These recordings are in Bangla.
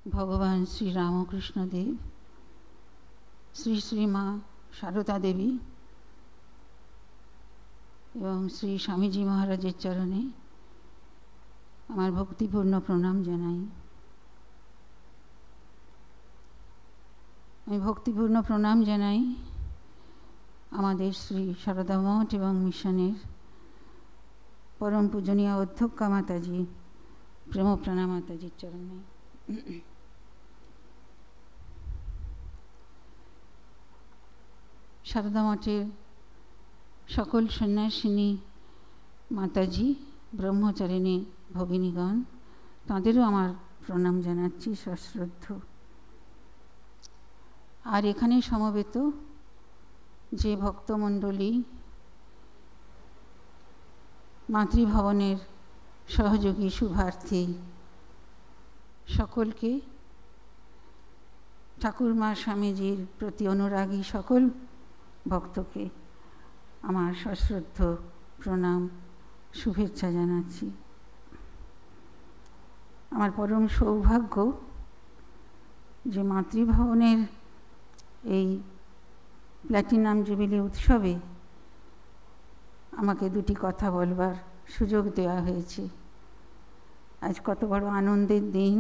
ভগবান শ্রী রামকৃষ্ণদেব, শ্রী শ্রী মা সারদা দেবী এবং শ্রী স্বামীজি মহারাজের চরণে আমার ভক্তিপূর্ণ প্রণাম জানাই। আমি ভক্তিপূর্ণ প্রণাম জানাই আমাদের শ্রী সারদা মঠ এবং মিশনের পরম পূজনীয় অধ্যক্ষা মাতাজি প্রেমপ্রাণা মাতাজির চরণে। সারদা মঠের সকল সন্ন্যাসিনী মাতাজি, ব্রহ্মচারিণী ভগিনীগণ, তাঁদেরও আমার প্রণাম জানাচ্ছি সশ্রদ্ধ। আর এখানে সমবেত যে ভক্তমণ্ডলী মাতৃভবনের সহযোগী শুভার্থী সকলকে, ঠাকুরমা স্বামীজির প্রতি অনুরাগী সকল ভক্তকে আমার সশ্রদ্ধ প্রণাম শুভেচ্ছা জানাচ্ছি। আমার পরম সৌভাগ্য যে মাতৃভবনের এই প্ল্যাটিনাম জুবিলি উৎসবে আমাকে দুটি কথা বলবার সুযোগ দেওয়া হয়েছে। আজ কত বড় আনন্দের দিন।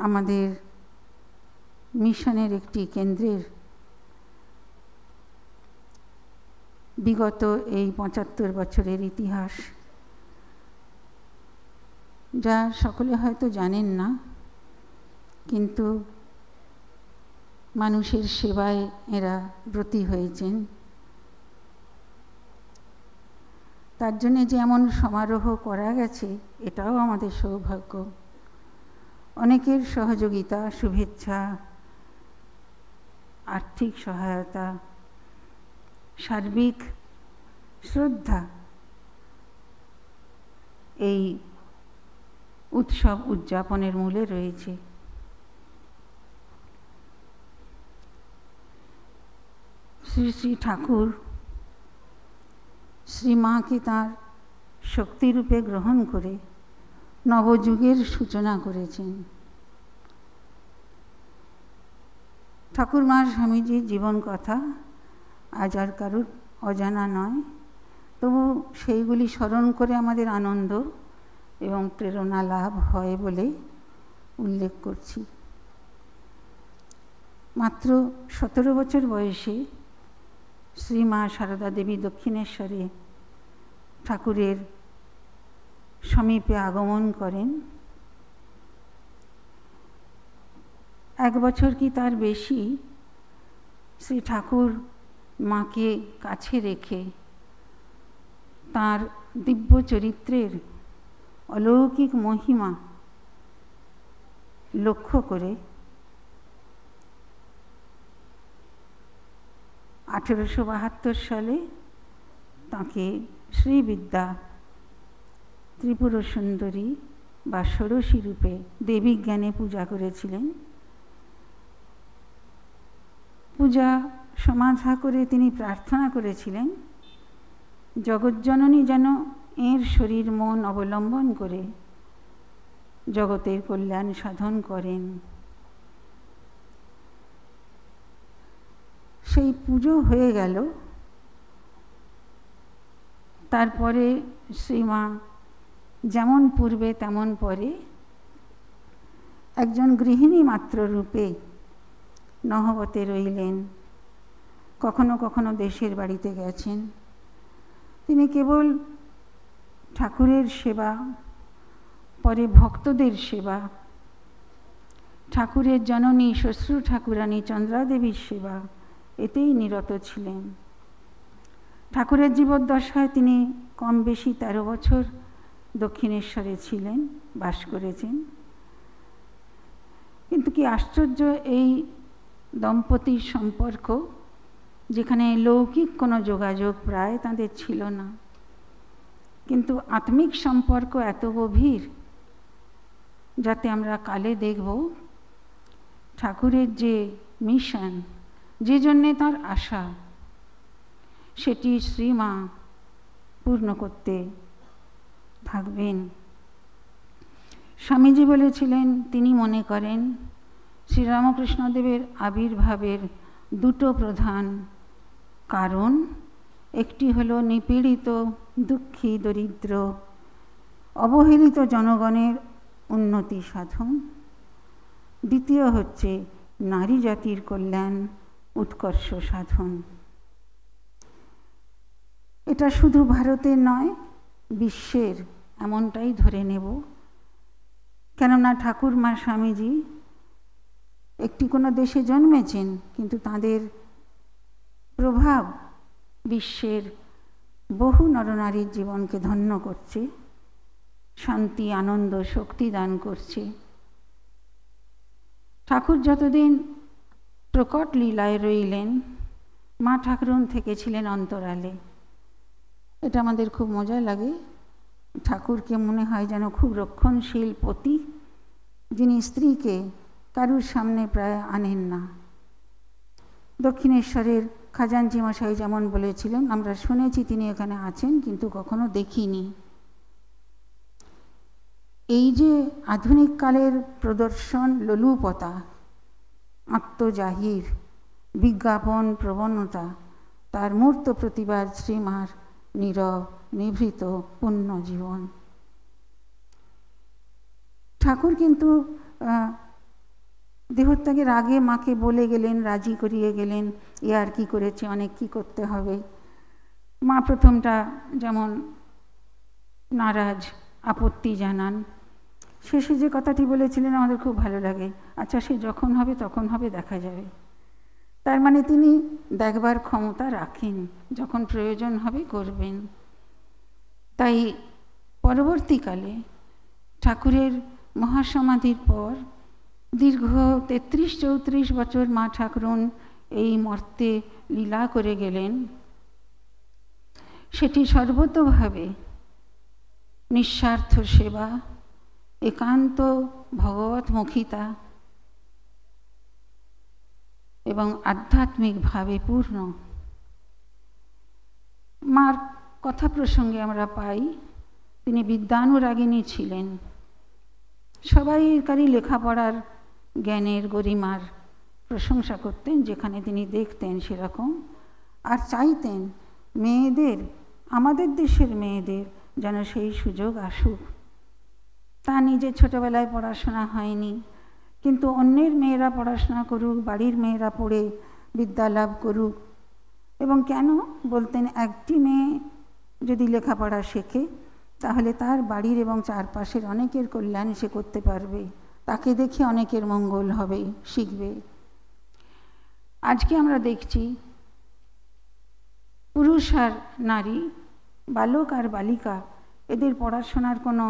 আমাদের মিশনের একটি কেন্দ্রের বিগত এই ৭৫ বছরের ইতিহাস, যা সকলে হয়তো জানেন না, কিন্তু মানুষের সেবায় এরা ব্রতী হয়েছেন। তার জন্যে যে এমন সমারোহ করা গেছে, এটাও আমাদের সৌভাগ্য। অনেকের সহযোগিতা, শুভেচ্ছা, আর্থিক সহায়তা, সার্বিক শ্রদ্ধা এই উৎসব উদযাপনের মূলে রয়েছে। শ্রী শ্রী ঠাকুর শ্রীমাকে তাঁর শক্তিরূপে গ্রহণ করে নবযুগের সূচনা করেছেন। ঠাকুরমা স্বামীজির জীবন কথা আজ আর কারুর অজানা নয়, তবু সেইগুলি স্মরণ করে আমাদের আনন্দ এবং প্রেরণা লাভ হয় বলে উল্লেখ করছি। মাত্র ১৭ বছর বয়সে শ্রীমা সারদা দেবী দক্ষিণেশ্বরে ঠাকুরের সমীপে আগমন করেন। ১ বছর কি তার বেশি শ্রী ঠাকুর মাকে কাছে রেখে তাঁর দিব্য চরিত্রের অলৌকিক মহিমা লক্ষ্য করে ১৮৭২ সালে তাঁকে শ্রীবিদ্যা ত্রিপুর সুন্দরী বা ষোড়শী রূপে দেবী জ্ঞানে পূজা করেছিলেন। পূজা সমাধা করে তিনি প্রার্থনা করেছিলেন, জগজ্জননী যেন এর শরীর মন অবলম্বন করে জগতের কল্যাণ সাধন করেন। সেই পুজো হয়ে গেল। তারপরে শ্রীমা যেমন পূর্বে তেমন পরে একজন গৃহিণী মাত্র রূপে নহবতে রইলেন। কখনো কখনো দেশের বাড়িতে গেছেন। তিনি কেবল ঠাকুরের সেবা, পরে ভক্তদের সেবা, ঠাকুরের জননী শ্বশ্রু ঠাকুরানী চন্দ্রাদেবীর সেবা, এতেই নিরত ছিলেন। ঠাকুরের জীবদ্দশায় তিনি কম বেশি ১৩ বছর দক্ষিণেশ্বরে ছিলেন, বাস করেছেন। কিন্তু কি আশ্চর্য এই দম্পতির সম্পর্ক, যেখানে লৌকিক কোনো যোগাযোগ প্রায় তাদের ছিল না, কিন্তু আত্মিক সম্পর্ক এত গভীর, যাতে আমরা কালে দেখব ঠাকুরের যে মিশন, যে জন্যে তার আশা, সেটি শ্রীমা পূর্ণ করতে থাকবেন। স্বামীজি বলেছিলেন তিনি মনে করেন শ্রীরামকৃষ্ণদেবের আবির্ভাবের দুটো প্রধান কারণ, একটি হলো নিপীড়িত, দুঃখী, দরিদ্র, অবহেলিত জনগণের উন্নতি সাধন, দ্বিতীয় হচ্ছে নারী জাতির কল্যাণ, উৎকর্ষ সাধন। এটা শুধু ভারতের নয়, বিশ্বের এমনটাই ধরে নেব। কেননা ঠাকুরমা স্বামীজি একটি কোনো দেশে জন্মেছেন, কিন্তু তাঁদের প্রভাব বিশ্বের বহু নরনারীর জীবনকে ধন্য করছে, শান্তি, আনন্দ, শক্তি দান করছে। ঠাকুর যতদিন প্রকট লীলায় রইলেন, মা ঠাকুরুন থেকেছিলেন অন্তরালে। এটা আমাদের খুব মজা লাগে। ঠাকুরকে মনে হয় যেন খুব রক্ষণশীল পতি, যিনি স্ত্রীকে কারুর সামনে প্রায় আনেন না। দক্ষিণেশ্বরের খাজানজি মশাই যেমন বলেছিলেন, আমরা শুনেছি তিনি এখানে আছেন, কিন্তু কখনো দেখিনি। এই যে আধুনিক কালের প্রদর্শন, লোলুপতা, আত্মজাহির, বিজ্ঞাপন প্রবণতা, তার মূর্ত প্রতিবাদ শ্রীমার নীরব, নিভৃত পুণ্য জীবন। ঠাকুর কিন্তু দেহত্যাগের আগে মাকে বলে গেলেন, রাজি করিয়ে গেলেন, এ আর কি করেছে, অনেক কি করতে হবে। মা প্রথমটা যেমন নারাজ, আপত্তি জানান। শেষে যে কথাটি বলেছিলেন আমাদের খুব ভালো লাগে, আচ্ছা সে যখন হবে তখন হবে, দেখা যাবে। তার মানে তিনি দেখবার ক্ষমতা রাখেন, যখন প্রয়োজন হবে করবেন। তাই পরবর্তীকালে ঠাকুরের মহাসমাধির পর দীর্ঘ 33-34 বছর মা ঠাকুরুন এই মর্তে লীলা করে গেলেন। সেটি সর্বতোভাবে নিঃস্বার্থ সেবা, একান্ত ভগবৎমুখিতা এবং আধ্যাত্মিকভাবে পূর্ণ। মার কথা প্রসঙ্গে আমরা পাই তিনি বিদ্যানুরাগিণী ছিলেন। সবাইকারই লেখাপড়ার, জ্ঞানের, গরিমার প্রশংসা করতেন, যেখানে তিনি দেখতেন সেরকম। আর চাইতেন মেয়েদের, আমাদের দেশের মেয়েদের যেন সেই সুযোগ আসুক। তা নিজে ছোটোবেলায় পড়াশোনা হয়নি, কিন্তু অন্যের মেয়েরা পড়াশোনা করুক, বাড়ির মেয়েরা পড়ে বিদ্যা লাভ করুক। এবং কেন বলতেন, একটি মেয়ে যদি লেখাপড়া শেখে তাহলে তার বাড়ির এবং চারপাশের অনেকের কল্যাণ সে করতে পারবে, তাকে দেখে অনেকের মঙ্গল হবে, শিখবে। আজকে আমরা দেখছি পুরুষ আর নারী, বালক আর বালিকা, এদের পড়াশোনার কোনো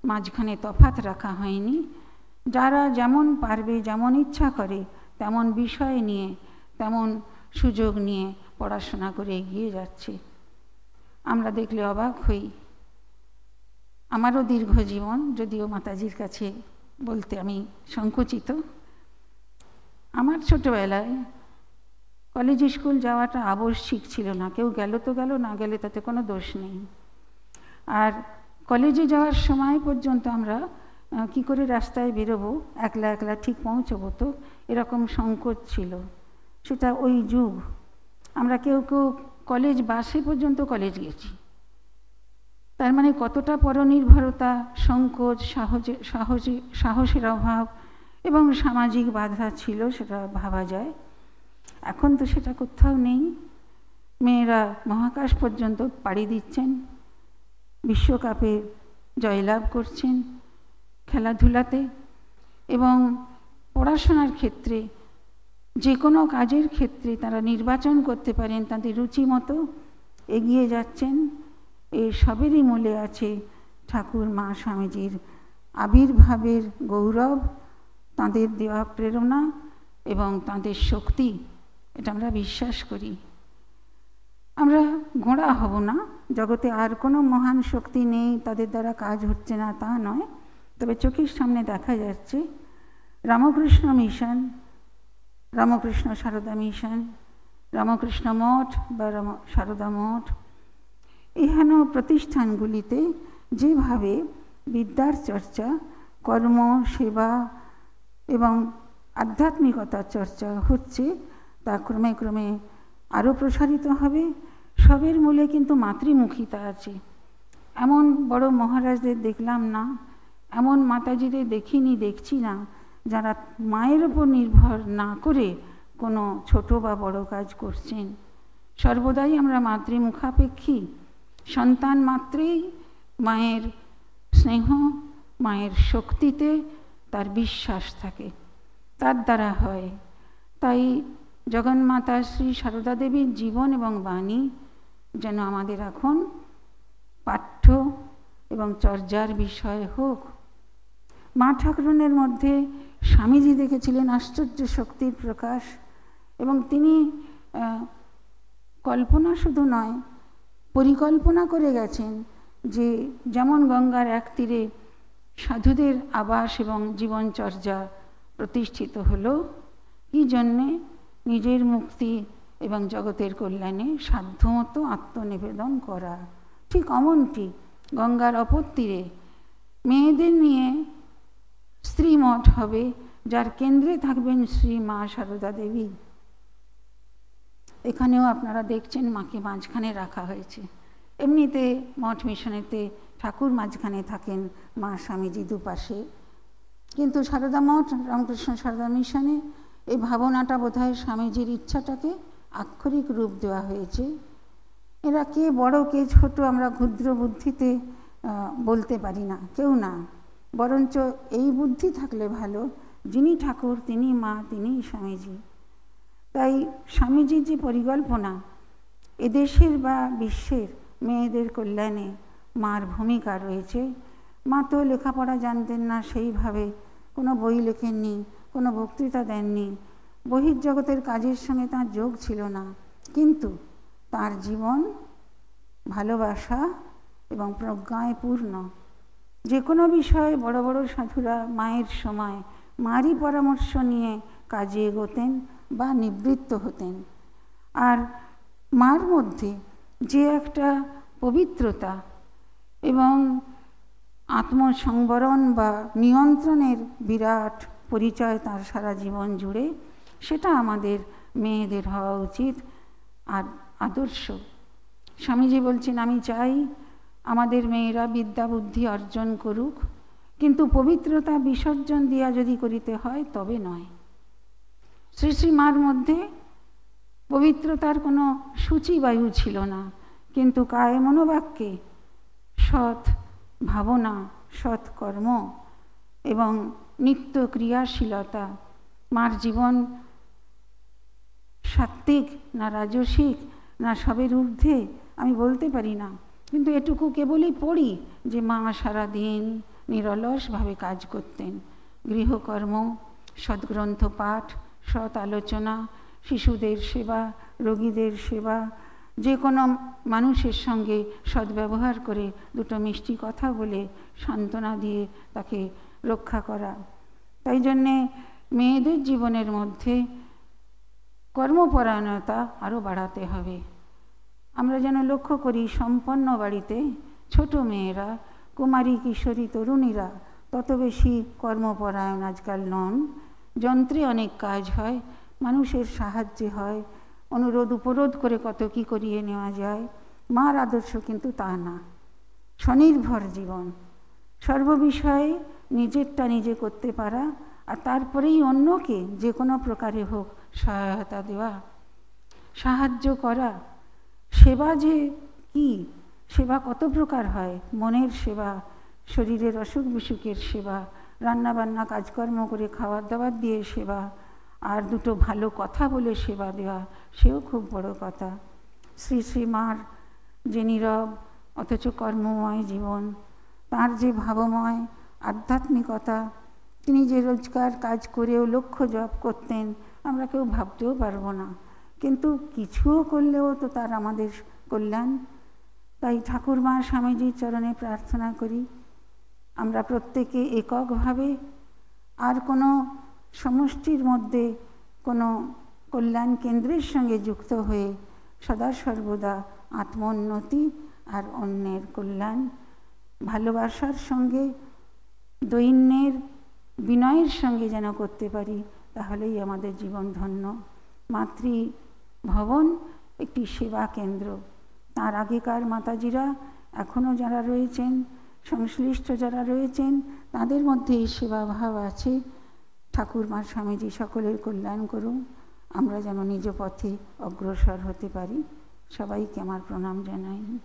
মাঝখানে তফাৎ রাখা হয়নি। যারা যেমন পারবে, যেমন ইচ্ছা করে তেমন বিষয় নিয়ে, তেমন সুযোগ নিয়ে পড়াশোনা করে এগিয়ে যাচ্ছে। আমরা দেখলে অবাক হই। আমারও দীর্ঘ জীবন, যদিও মাতাজির কাছে বলতে আমি সংকুচিত। আমার ছোটোবেলায় কলেজ স্কুল যাওয়াটা আবশ্যিক ছিল না। কেউ গেল তো গেল, না গেলে তাতে কোনো দোষ নেই। আর কলেজে যাওয়ার সময় পর্যন্ত আমরা কি করে রাস্তায় বেরোবো, একলা একলা ঠিক পৌঁছবো তো, এরকম সংকোচ ছিল। সেটা ওই যুগ। আমরা কেউ কেউ কলেজ বাসে পর্যন্ত কলেজ গেছি। তার মানে কতটা পরনির্ভরতা, সংকোচ, সাহসের অভাব এবং সামাজিক বাধা ছিল সেটা ভাবা যায়। এখন তো সেটা কোথাও নেই। মেয়েরা মহাকাশ পর্যন্ত পাড়ি দিচ্ছেন, বিশ্বকাপে জয়লাভ করছেন খেলাধুলাতে, এবং পড়াশোনার ক্ষেত্রে, যে কোনো কাজের ক্ষেত্রে তারা নির্বাচন করতে পারেন, তাদের রুচি মতো এগিয়ে যাচ্ছেন। এই সবেরই মূলে আছে ঠাকুর মা স্বামীজির আবির্ভাবের গৌরব, তাঁদের দেওয়া প্রেরণা এবং তাঁদের শক্তি। এটা আমরা বিশ্বাস করি। আমরা গোঁড়া হব না, জগতে আর কোনো মহান শক্তি নেই, তাদের দ্বারা কাজ হচ্ছে না তা নয়। তবে চোখের সামনে দেখা যাচ্ছে রামকৃষ্ণ মিশন, রামকৃষ্ণ সারদা মিশন, রামকৃষ্ণ মঠ বা সারদা মঠ, এহেন প্রতিষ্ঠানগুলিতে যেভাবে বিদ্যার চর্চা কর্ম, সেবা এবং আধ্যাত্মিকতার চর্চা হচ্ছে, তা ক্রমে ক্রমে আরও প্রসারিত হবে। সবের মূলে কিন্তু মাতৃমুখিতা আছে। এমন বড় মহারাজদের দেখলাম না, এমন মাতাজিদের দেখিনি, দেখছি না, যারা মায়ের ওপর নির্ভর না করে কোনো ছোট বা বড় কাজ করছেন। সর্বদাই আমরা মাতৃমুখাপেক্ষী। সন্তান মাত্রেই মায়ের স্নেহ, মায়ের শক্তিতে তার বিশ্বাস থাকে, তার দ্বারা হয়। তাই জগন্মাতা শ্রী সারদা দেবীর জীবন এবং বাণী যেন আমাদের এখন পাঠ্য এবং চর্যার বিষয় হোক। মা ঠাকুরানীর মধ্যে স্বামীজি দেখেছিলেন আশ্চর্য শক্তির প্রকাশ, এবং তিনি কল্পনা শুধু নয়, পরিকল্পনা করে গেছেন যে যেমন গঙ্গার এক তীরে সাধুদের আবাস এবং জীবনচর্যা প্রতিষ্ঠিত হলো, কি জন্যে? নিজের মুক্তি এবং জগতের কল্যাণে সাধ্যমতো আত্মনিবেদন করা। ঠিক অমনটি গঙ্গার অপর তীরে মেয়েদের নিয়ে স্ত্রী মঠ হবে, যার কেন্দ্রে থাকবেন শ্রী মা সারদা দেবী। এখানেও আপনারা দেখছেন মাকে মাঝখানে রাখা হয়েছে। এমনিতে মঠ মিশনেতে ঠাকুর মাঝখানে থাকেন, মা স্বামীজি দুপাশে। কিন্তু সারদা মঠ, রামকৃষ্ণ সারদা মিশনে এই ভাবনাটা বোধহয় স্বামীজির ইচ্ছাটাকে আক্ষরিক রূপ দেওয়া হয়েছে। এরা কে বড় কে ছোট আমরা ক্ষুদ্র বুদ্ধিতে বলতে পারি না, কেউ না। বরঞ্চ এই বুদ্ধি থাকলে ভালো, যিনি ঠাকুর তিনি মা, তিনিই স্বামীজি। তাই স্বামীজির যে পরিকল্পনা, এদেশের বা বিশ্বের মেয়েদের কল্যাণে মার ভূমিকা রয়েছে। মা তো লেখাপড়া জানতেন না সেইভাবে, কোনো বই লেখেননি, কোনো বক্তৃতা দেননি, বহির্জগতের কাজের সঙ্গে তার যোগ ছিল না। কিন্তু তার জীবন ভালোবাসা এবং প্রজ্ঞায় পূর্ণ। যে কোনো বিষয়ে বড় বড় সাধুরা মায়ের সময় মারই পরামর্শ নিয়ে কাজে এগোতেন বা নিবৃত্ত হতেন। আর মার মধ্যে যে একটা পবিত্রতা এবং আত্মসংবরণ বা নিয়ন্ত্রণের বিরাট পরিচয় তার সারা জীবন জুড়ে, সেটা আমাদের মেয়েদের হওয়া উচিত আর আদর্শ। স্বামীজি বলছেন, আমি চাই আমাদের মেয়েরা বিদ্যা বুদ্ধি অর্জন করুক, কিন্তু পবিত্রতা বিসর্জন দিয়া যদি করিতে হয় তবে নয়। শ্রী শ্রী মার মধ্যে পবিত্রতার কোনো সূচিবায়ু ছিল না, কিন্তু কায় মনোবাক্যে সৎ ভাবনা, সৎ কর্ম এবং নিত্য ক্রিয়াশীলতা। মার জীবন সাত্ত্বিক না রাজসিক না সবের ঊর্ধ্বে আমি বলতে পারি না, কিন্তু এটুকু কেবলই পড়ি যে মা সারাদিন নিরলসভাবে কাজ করতেন। গৃহকর্ম, সদ্গ্রন্থ পাঠ, সৎ আলোচনা, শিশুদের সেবা, রোগীদের সেবা, যে কোনো মানুষের সঙ্গে সদ্ব্যবহার করে দুটো মিষ্টি কথা বলে সান্ত্বনা দিয়ে তাকে রক্ষা করা। তাই জন্যে মেয়েদের জীবনের মধ্যে কর্মপরায়ণতা আরও বাড়াতে হবে। আমরা যেন লক্ষ্য করি সম্পন্ন বাড়িতে ছোট মেয়েরা, কুমারী কিশোরী তরুণীরা তত বেশি কর্মপরায়ণ আজকাল নন। যন্ত্রে অনেক কাজ হয়, মানুষের সাহায্যে হয়, অনুরোধ উপরোধ করে কত কী করিয়ে নেওয়া যায়। মার আদর্শ কিন্তু তা না। স্বনির্ভর জীবন, সর্ববিষয়ে নিজেরটা নিজে করতে পারা, আর তারপরেই অন্যকে যে কোনো প্রকারে হোক সহায়তা দেওয়া, সাহায্য করা। সেবা যে কি, সেবা কত প্রকার হয়। মনের সেবা, শরীরের অসুখ বিসুখের সেবা, রান্নাবান্না কাজকর্ম করে খাবার দাবার দিয়ে সেবা, আর দুটো ভালো কথা বলে সেবা দেওয়া, সেও খুব বড় কথা। শ্রী শ্রী মার যে নীরব অথচ কর্মময় জীবন, তার যে ভাবময় আধ্যাত্মিকতা, তিনি যে রোজকার কাজ করেও লক্ষ্য জপ করতেন, আমরা কেউ ভাবতেও পারবো না। কিন্তু কিছুও করলেও তো তার আমাদের কল্যাণ। তাই ঠাকুরমা স্বামীজির চরণে প্রার্থনা করি, আমরা প্রত্যেকে এককভাবে আর কোনো সমষ্টির মধ্যে কোনো কল্যাণ কেন্দ্রের সঙ্গে যুক্ত হয়ে সদা সর্বদা আত্মোন্নতি আর অন্যের কল্যাণ ভালোবাসার সঙ্গে দৈন্যের বিনয়ের সঙ্গে যেন করতে পারি, তাহলেই আমাদের জীবন ধন্য। মাতৃভবন একটি সেবা কেন্দ্র। তার আগেকার মাতাজিরা এখনও যারা রয়েছেন, সংশ্লিষ্ট যারা রয়েছেন, তাদের মধ্যে এই সেবাভাব আছে। ঠাকুরমা স্বামীজি সকলের কল্যাণ করুন, আমরা যেন নিজ পথে অগ্রসর হতে পারি। সবাইকে আমার প্রণাম জানাই।